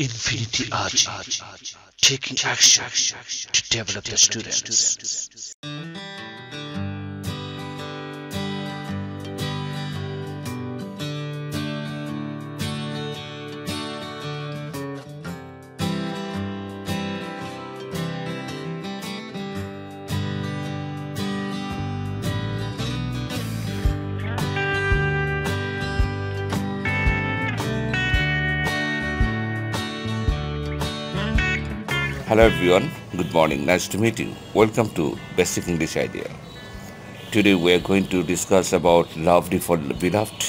Infinity RG, taking action to develop the students. Hello everyone, good morning, nice to meet you. Welcome to Basic English Idea. Today we are going to discuss about lovely for beloved,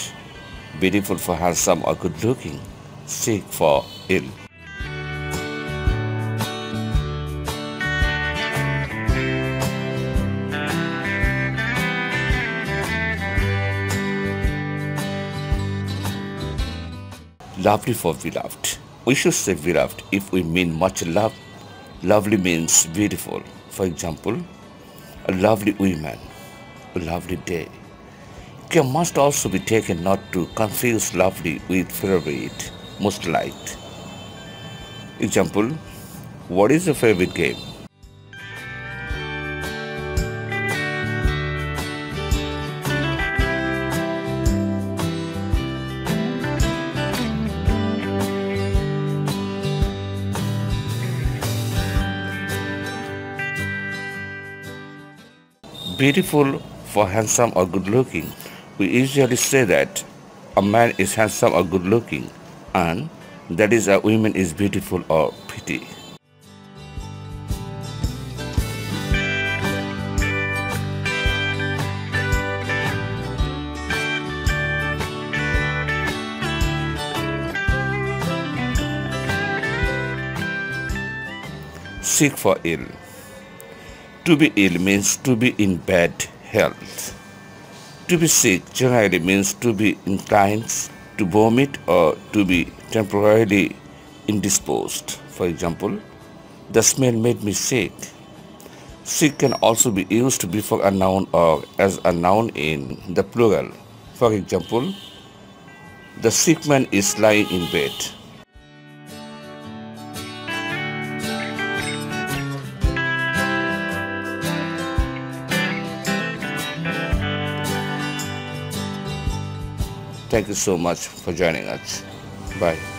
beautiful for handsome or good looking, sick for ill. Lovely for beloved. We should say beloved if we mean much love. Lovely means beautiful. For example, a lovely woman, a lovely day. Care must also be taken not to confuse lovely with favorite, most liked. Example, what is your favorite game? Beautiful for handsome or good looking. We usually say that a man is handsome or good looking and that is a woman is beautiful or pretty. Sick for ill. To be ill means to be in bad health. To be sick generally means to be inclined to vomit or to be temporarily indisposed. For example, the smell made me sick. Sick can also be used before a noun or as a noun in the plural. For example, the sick man is lying in bed. Thank you so much for joining us. Bye.